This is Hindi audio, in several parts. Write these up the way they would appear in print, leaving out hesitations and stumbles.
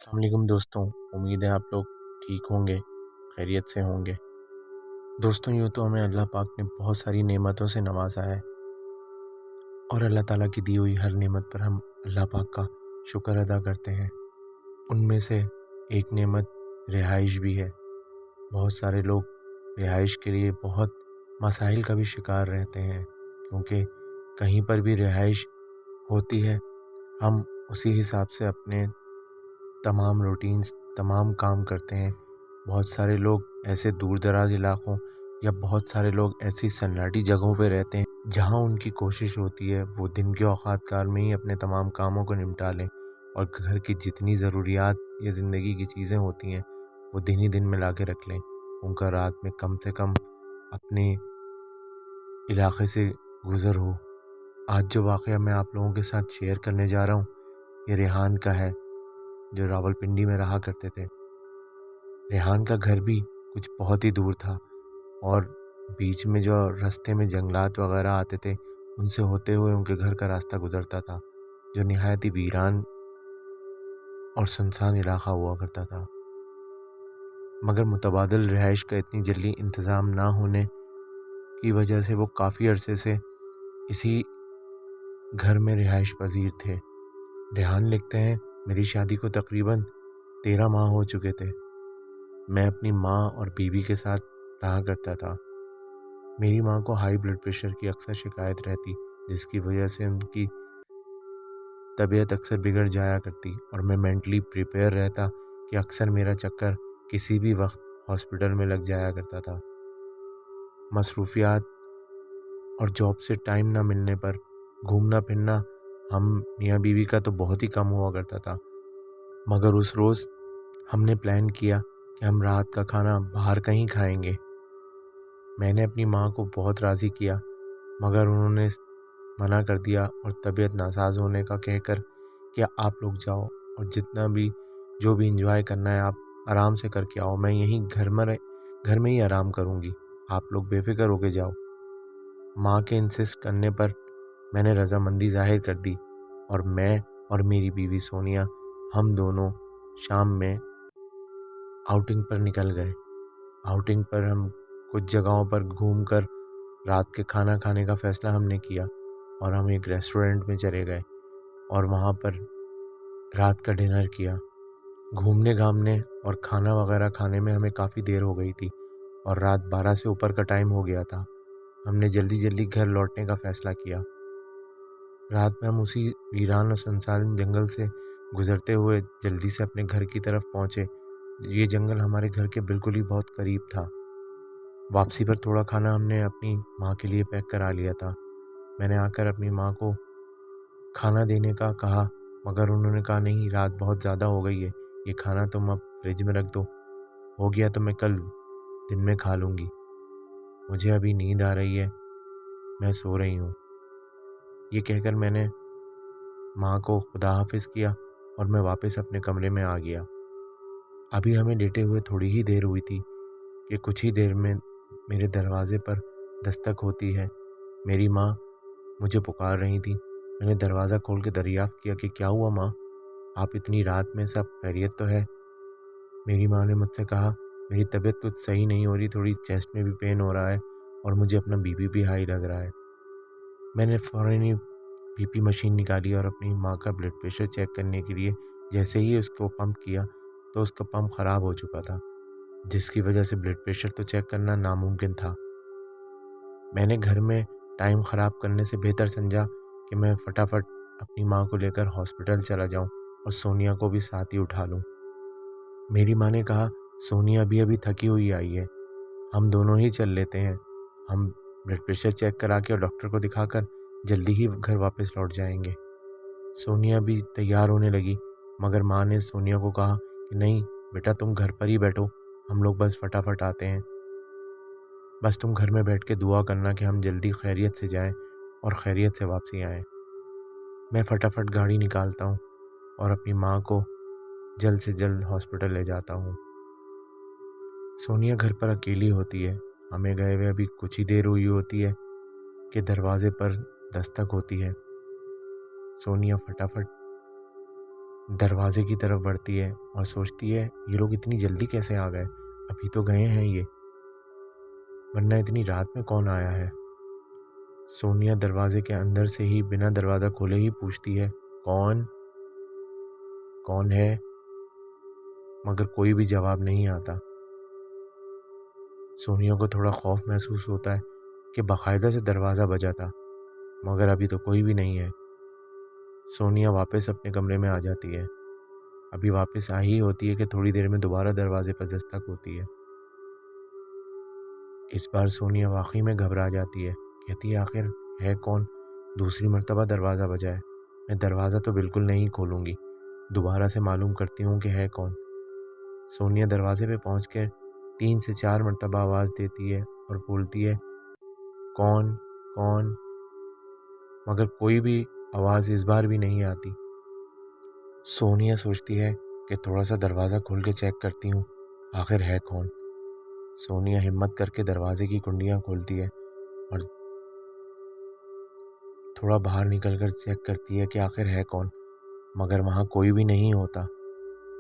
अस्सलामुअलैकुम दोस्तों। उम्मीद है आप लोग ठीक होंगे, खैरियत से होंगे। दोस्तों, यूँ तो हमें अल्लाह पाक ने बहुत सारी नेमतों से नवाजा है और अल्लाह ताला की दी हुई हर नेमत पर हम अल्लाह पाक का शुक्र अदा करते हैं। उनमें से एक नेमत रिहाइश भी है। बहुत सारे लोग रिहाइश के लिए बहुत मसाइल का भी शिकार रहते हैं, क्योंकि कहीं पर भी रिहाइश होती है, हम उसी हिसाब से अपने तमाम रूटीन्स, तमाम काम करते हैं। बहुत सारे लोग ऐसे दूर दराज इलाक़ों या बहुत सारे लोग ऐसी सन्नाटी जगहों पे रहते हैं जहाँ उनकी कोशिश होती है वो दिन के औक़ात कार में ही अपने तमाम कामों को निपटा लें और घर की जितनी ज़रूरियात या ज़िंदगी की चीज़ें होती हैं वो दिन ही दिन में ला के रख लें। उनका रात में कम से कम अपने इलाक़े से गुज़र हो। आज जो वाक़या मैं आप लोगों के साथ शेयर करने जा रहा हूँ, ये रेहान का है, जो रावलपिंडी में रहा करते थे। रेहान का घर भी कुछ बहुत ही दूर था और बीच में जो रास्ते में जंगलात वगैरह आते थे, उनसे होते हुए उनके घर का रास्ता गुजरता था, जो निहायत ही वीरान और सुनसान इलाका हुआ करता था। मगर मुतबादिल रिहाइश का इतनी जल्दी इंतज़ाम ना होने की वजह से वो काफ़ी अरसे से इसी घर में रिहाइश पजीर थे। रेहान लिखते हैं, मेरी शादी को तकरीबन 13 माह हो चुके थे। मैं अपनी माँ और बीवी के साथ रहा करता था। मेरी माँ को हाई ब्लड प्रेशर की अक्सर शिकायत रहती, जिसकी वजह से उनकी तबीयत अक्सर बिगड़ जाया करती और मैं मेंटली प्रिपेयर रहता कि अक्सर मेरा चक्कर किसी भी वक्त हॉस्पिटल में लग जाया करता था। मसरूफियात और जॉब से टाइम ना मिलने पर घूमना फिरना हम मियाँ बीवी का तो बहुत ही कम हुआ करता था। मगर उस रोज़ हमने प्लान किया कि हम रात का खाना बाहर कहीं खाएंगे। मैंने अपनी माँ को बहुत राज़ी किया, मगर उन्होंने मना कर दिया और तबीयत नासाज होने का कहकर कि आप लोग जाओ और जितना भी जो भी एंजॉय करना है आप आराम से करके आओ, मैं यहीं घर में ही आराम करूँगी, आप लोग बेफिक्र होके जाओ। माँ के इंसिस्ट करने पर मैंने रज़ामंदी ज़ाहिर कर दी और मैं और मेरी बीवी सोनिया, हम दोनों शाम में आउटिंग पर निकल गए। आउटिंग पर हम कुछ जगहों पर घूमकर रात के खाना खाने का फ़ैसला हमने किया और हम एक रेस्टोरेंट में चले गए और वहाँ पर रात का डिनर किया। घूमने घामने और खाना वगैरह खाने में हमें काफ़ी देर हो गई थी और रात 12 से ऊपर का टाइम हो गया था। हमने जल्दी जल्दी घर लौटने का फ़ैसला किया। रात में हम उसी वीरान और सुनसान जंगल से गुज़रते हुए जल्दी से अपने घर की तरफ पहुँचे। ये जंगल हमारे घर के बिल्कुल ही बहुत करीब था। वापसी पर थोड़ा खाना हमने अपनी माँ के लिए पैक करा लिया था। मैंने आकर अपनी माँ को खाना देने का कहा, मगर उन्होंने कहा, नहीं, रात बहुत ज़्यादा हो गई है, ये खाना तुम अब फ्रिज में रख दो, हो गया तो मैं कल दिन में खा लूँगी, मुझे अभी नींद आ रही है, मैं सो रही हूँ। ये कहकर मैंने माँ को खुदा हाफिज़ किया और मैं वापस अपने कमरे में आ गया। अभी हमें लेटे हुए थोड़ी ही देर हुई थी कि कुछ ही देर में मेरे दरवाज़े पर दस्तक होती है। मेरी माँ मुझे पुकार रही थी। मैंने दरवाज़ा खोल के दरियाफ़्त किया कि क्या हुआ माँ, आप इतनी रात में, सब खैरियत तो है? मेरी माँ ने मुझसे कहा, मेरी तबीयत कुछ सही नहीं हो रही, थोड़ी चेस्ट में भी पेन हो रहा है और मुझे अपना बीपी भी हाई लग रहा है। मैंने फ़ौरन ही बीपी मशीन निकाली और अपनी माँ का ब्लड प्रेशर चेक करने के लिए जैसे ही उसको पंप किया तो उसका पंप ख़राब हो चुका था, जिसकी वजह से ब्लड प्रेशर तो चेक करना नामुमकिन था। मैंने घर में टाइम ख़राब करने से बेहतर समझा कि मैं फटाफट अपनी माँ को लेकर हॉस्पिटल चला जाऊँ और सोनिया को भी साथ ही उठा लूँ। मेरी माँ ने कहा, सोनिया भी अभी थकी हुई आई है, हम दोनों ही चल लेते हैं, हम ब्लड प्रेशर चेक करा के और डॉक्टर को दिखाकर जल्दी ही घर वापस लौट जाएंगे। सोनिया भी तैयार होने लगी, मगर माँ ने सोनिया को कहा कि नहीं बेटा, तुम घर पर ही बैठो, हम लोग बस फटाफट आते हैं, बस तुम घर में बैठ के दुआ करना कि हम जल्दी खैरियत से जाएं और खैरियत से वापसी आएं। मैं फटाफट गाड़ी निकालता हूँ और अपनी माँ को जल्द से जल्द हॉस्पिटल ले जाता हूँ। सोनिया घर पर अकेली होती है। हमें गए हुए अभी कुछ ही देर हुई होती है कि दरवाजे पर दस्तक होती है। सोनिया फटाफट दरवाजे की तरफ बढ़ती है और सोचती है ये लोग इतनी जल्दी कैसे आ गए, अभी तो गए हैं ये, वरना इतनी रात में कौन आया है। सोनिया दरवाजे के अंदर से ही बिना दरवाज़ा खोले ही पूछती है, कौन कौन है, मगर कोई भी जवाब नहीं आता। सोनिया को थोड़ा खौफ महसूस होता है कि बाकायदा से दरवाज़ा बजा था, मगर अभी तो कोई भी नहीं है। सोनिया वापस अपने कमरे में आ जाती है। अभी वापस आ ही होती है कि थोड़ी देर में दोबारा दरवाजे पर दस्तक होती है। इस बार सोनिया वाकई में घबरा जाती है। कहती है आखिर है कौन, दूसरी मर्तबा दरवाज़ा बजा है, मैं दरवाज़ा तो बिल्कुल नहीं खोलूँगी, दोबारा से मालूम करती हूँ कि है कौन। सोनिया दरवाजे पे पहुँचकर 3 से 4 मर्तबा आवाज़ देती है और बोलती है, कौन कौन, मगर कोई भी आवाज़ इस बार भी नहीं आती। सोनिया सोचती है कि थोड़ा सा दरवाज़ा खोल के चेक करती हूँ, आखिर है कौन। सोनिया हिम्मत करके दरवाजे की कुंडियाँ खोलती है और थोड़ा बाहर निकलकर चेक करती है कि आखिर है कौन, मगर वहाँ कोई भी नहीं होता।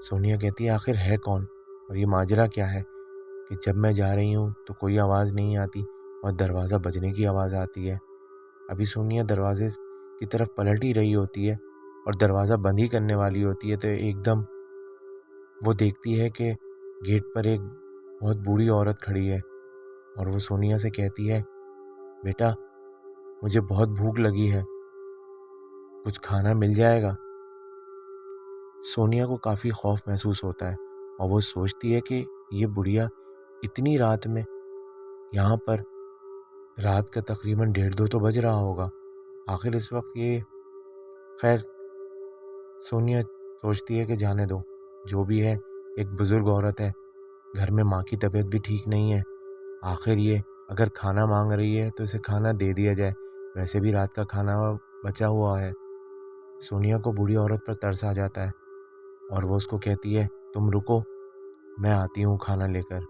सोनिया कहती है आखिर है कौन और ये माजरा क्या है कि जब मैं जा रही हूँ तो कोई आवाज़ नहीं आती और दरवाज़ा बजने की आवाज़ आती है। अभी सोनिया दरवाजे की तरफ पलट ही रही होती है और दरवाज़ा बंद ही करने वाली होती है तो एकदम वो देखती है कि गेट पर एक बहुत बूढ़ी औरत खड़ी है और वो सोनिया से कहती है, बेटा मुझे बहुत भूख लगी है, कुछ खाना मिल जाएगा। सोनिया को काफ़ी खौफ महसूस होता है और वो सोचती है कि ये बुढ़िया इतनी रात में यहाँ पर, रात का तकरीबन 1:30 तो बज रहा होगा, आखिर इस वक्त ये, खैर सोनिया सोचती है कि जाने दो, जो भी है एक बुज़ुर्ग औरत है, घर में माँ की तबीयत भी ठीक नहीं है, आखिर ये अगर खाना मांग रही है तो इसे खाना दे दिया जाए, वैसे भी रात का खाना बचा हुआ है। सोनिया को बूढ़ी औरत पर तरस आ जाता है और वो उसको कहती है, तुम रुको, मैं आती हूँ खाना लेकर।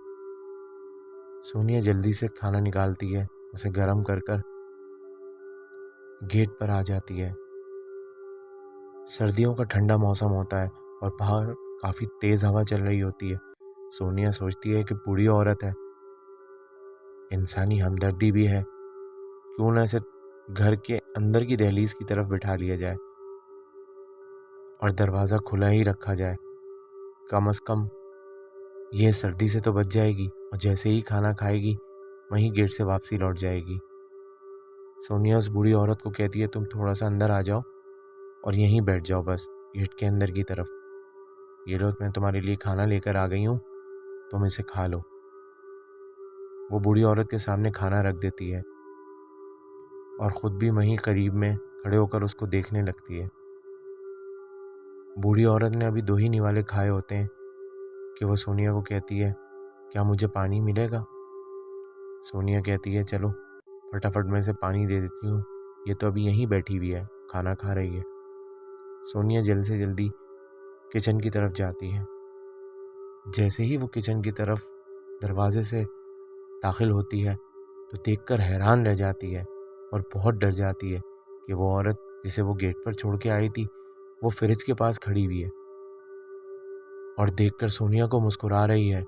सोनिया जल्दी से खाना निकालती है, उसे गर्म कर कर गेट पर आ जाती है। सर्दियों का ठंडा मौसम होता है और बाहर काफ़ी तेज़ हवा चल रही होती है। सोनिया सोचती है कि बूढ़ी औरत है, इंसानी हमदर्दी भी है, क्यों ना इसे घर के अंदर की दहलीज की तरफ बिठा लिया जाए और दरवाज़ा खुला ही रखा जाए, कम से कम यह सर्दी से तो बच जाएगी और जैसे ही खाना खाएगी वहीं गेट से वापसी लौट जाएगी। सोनिया उस बूढ़ी औरत को कहती है, तुम थोड़ा सा अंदर आ जाओ और यहीं बैठ जाओ, बस गेट के अंदर की तरफ, ये लो मैं तुम्हारे लिए खाना लेकर आ गई हूँ, तुम इसे खा लो। वो बूढ़ी औरत के सामने खाना रख देती है और ख़ुद भी वहीं करीब में खड़े होकर उसको देखने लगती है। बूढ़ी औरत ने अभी 2 ही निवाले खाए होते हैं कि वो सोनिया को कहती है, क्या मुझे पानी मिलेगा। सोनिया कहती है, चलो फटाफट मैं इसे पानी दे देती हूँ, ये तो अभी यहीं बैठी हुई है, खाना खा रही है। सोनिया जल्द से जल्दी किचन की तरफ जाती है। जैसे ही वो किचन की तरफ दरवाजे से दाखिल होती है तो देखकर हैरान रह जाती है और बहुत डर जाती है कि वो औरत जिसे वो गेट पर छोड़ के आई थी वो फ्रिज के पास खड़ी हुई है और देखकर सोनिया को मुस्कुरा रही है।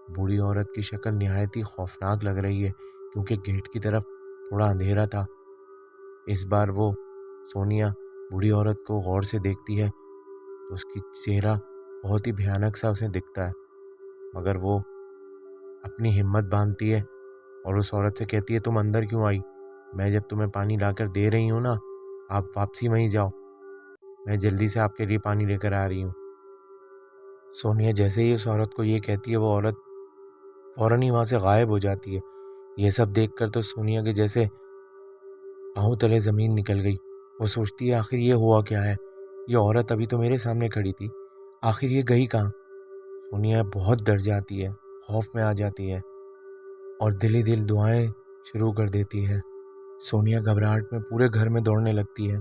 बूढ़ी औरत की शक्ल निहायत ही खौफनाक लग रही है क्योंकि गेट की तरफ थोड़ा अंधेरा था। इस बार वो सोनिया बूढ़ी औरत को गौर से देखती है तो उसकी चेहरा बहुत ही भयानक सा उसे दिखता है, मगर वो अपनी हिम्मत बांधती है और उस औरत से कहती है, तुम अंदर क्यों आई, मैं जब तुम्हें पानी लाकर दे रही हूँ ना, आप वापसी वहीं जाओ, मैं जल्दी से आपके लिए पानी लेकर आ रही हूँ। सोनिया जैसे ही उस औरत को ये कहती है वो औरत फ़ौरन ही वहाँ से गायब हो जाती है। ये सब देखकर तो सोनिया के जैसे पाँव तले ज़मीन निकल गई। वो सोचती है आखिर ये हुआ क्या है, ये औरत अभी तो मेरे सामने खड़ी थी, आखिर ये गई कहाँ। सोनिया बहुत डर जाती है, खौफ में आ जाती है और दिल ही दिल दुआएं शुरू कर देती है। सोनिया घबराहट में पूरे घर में दौड़ने लगती है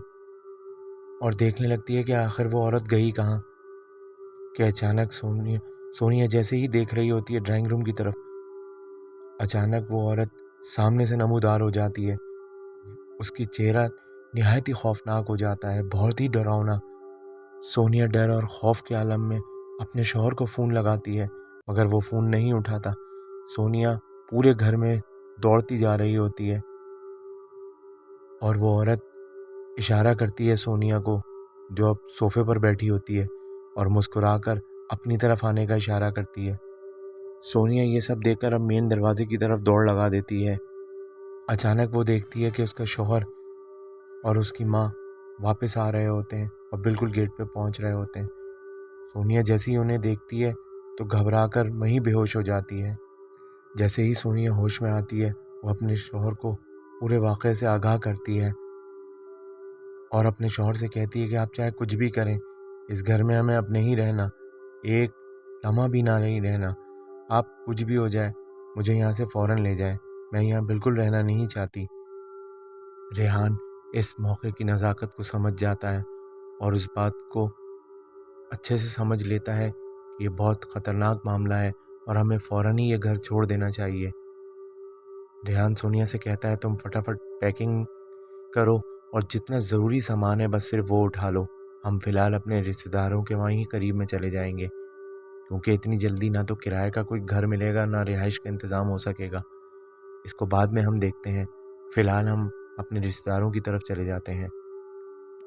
और देखने लगती है कि आखिर वो औरत गई कहाँ। कि अचानक सोनिया जैसे ही देख रही होती है ड्राइंग रूम की तरफ, अचानक वो औरत सामने से नमूदार हो जाती है। उसकी चेहरा निहायत ही खौफनाक हो जाता है, बहुत ही डरावना। सोनिया डर और खौफ के आलम में अपने शौहर को फ़ोन लगाती है, मगर वो फ़ोन नहीं उठाता। सोनिया पूरे घर में दौड़ती जा रही होती है और वो औरत इशारा करती है सोनिया को, जो अब सोफे पर बैठी होती है, और मुस्कुराकर अपनी तरफ आने का इशारा करती है। सोनिया ये सब देखकर अब मेन दरवाजे की तरफ दौड़ लगा देती है। अचानक वो देखती है कि उसका शौहर और उसकी माँ वापस आ रहे होते हैं और बिल्कुल गेट पे पहुंच रहे होते हैं। सोनिया जैसे ही उन्हें देखती है तो घबराकर वहीं बेहोश हो जाती है। जैसे ही सोनिया होश में आती है, वो अपने शौहर को पूरे वाक़े से आगाह करती है और अपने शौहर से कहती है कि आप चाहे कुछ भी करें, इस घर में हमें अब नहीं रहना, एक लम्हा भी ना नहीं रहना। आप कुछ भी हो जाए, मुझे यहाँ से फ़ौरन ले जाएं, मैं यहाँ बिल्कुल रहना नहीं चाहती। रेहान इस मौके की नज़ाकत को समझ जाता है और उस बात को अच्छे से समझ लेता है कि ये बहुत ख़तरनाक मामला है और हमें फ़ौरन ही ये घर छोड़ देना चाहिए। रेहान सोनिया से कहता है, तुम फटाफट पैकिंग करो और जितना ज़रूरी सामान है बस सिर्फ वो उठा लो। हम फ़िलहाल अपने रिश्तेदारों के वहीं करीब में चले जाएंगे, क्योंकि इतनी जल्दी ना तो किराए का कोई घर मिलेगा, ना रिहाइश का इंतज़ाम हो सकेगा। इसको बाद में हम देखते हैं, फ़िलहाल हम अपने रिश्तेदारों की तरफ चले जाते हैं।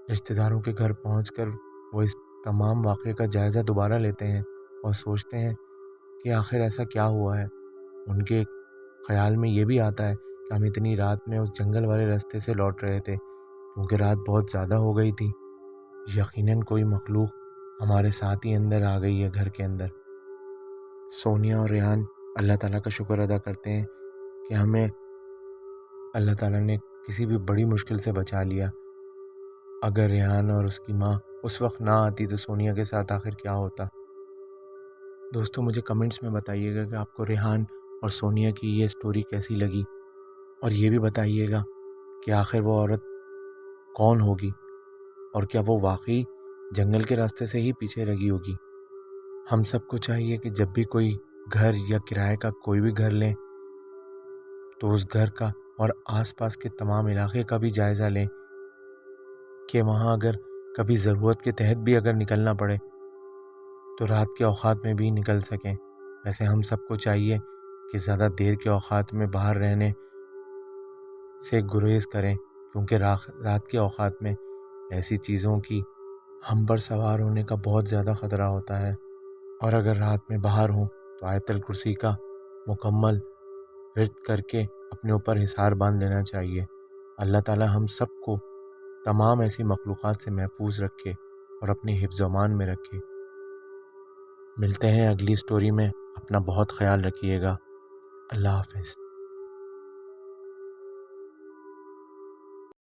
रिश्तेदारों के घर पहुंचकर वो इस तमाम वाक़े का जायज़ा दोबारा लेते हैं और सोचते हैं कि आखिर ऐसा क्या हुआ है। उनके ख़्याल में ये भी आता है कि हम इतनी रात में उस जंगल वाले रास्ते से लौट रहे थे, क्योंकि रात बहुत ज़्यादा हो गई थी। यकीनन कोई मखलूक हमारे साथ ही अंदर आ गई है घर के अंदर। सोनिया और रेहान अल्लाह ताला का शुक्र अदा करते हैं कि हमें अल्लाह ताला ने किसी भी बड़ी मुश्किल से बचा लिया। अगर रेहान और उसकी माँ उस वक्त ना आती तो सोनिया के साथ आखिर क्या होता। दोस्तों, मुझे कमेंट्स में बताइएगा कि आपको रेहान और सोनिया की ये स्टोरी कैसी लगी, और ये भी बताइएगा कि आखिर वो औरत कौन होगी और क्या वो वाकई जंगल के रास्ते से ही पीछे लगी होगी। हम सबको चाहिए कि जब भी कोई घर या किराए का कोई भी घर लें तो उस घर का और आसपास के तमाम इलाके का भी जायज़ा लें कि वहाँ अगर कभी ज़रूरत के तहत भी अगर निकलना पड़े तो रात के औक़ात में भी निकल सकें। वैसे हम सबको चाहिए कि ज़्यादा देर के औक़ात में बाहर रहने से गुरेज़ करें, क्योंकि रात के औक़ात में ऐसी चीज़ों की हम पर सवार होने का बहुत ज़्यादा ख़तरा होता है। और अगर रात में बाहर हों तो आयतल कुर्सी का मुकम्मल विर्द करके अपने ऊपर हिसार बांध लेना चाहिए। अल्लाह ताला हम सबको तमाम ऐसी मखलूक़ात से महफूज रखे और अपने हिफ्ज़ अमान में रखे। मिलते हैं अगली स्टोरी में। अपना बहुत ख्याल रखिएगा। अल्लाह हाफ़िज़।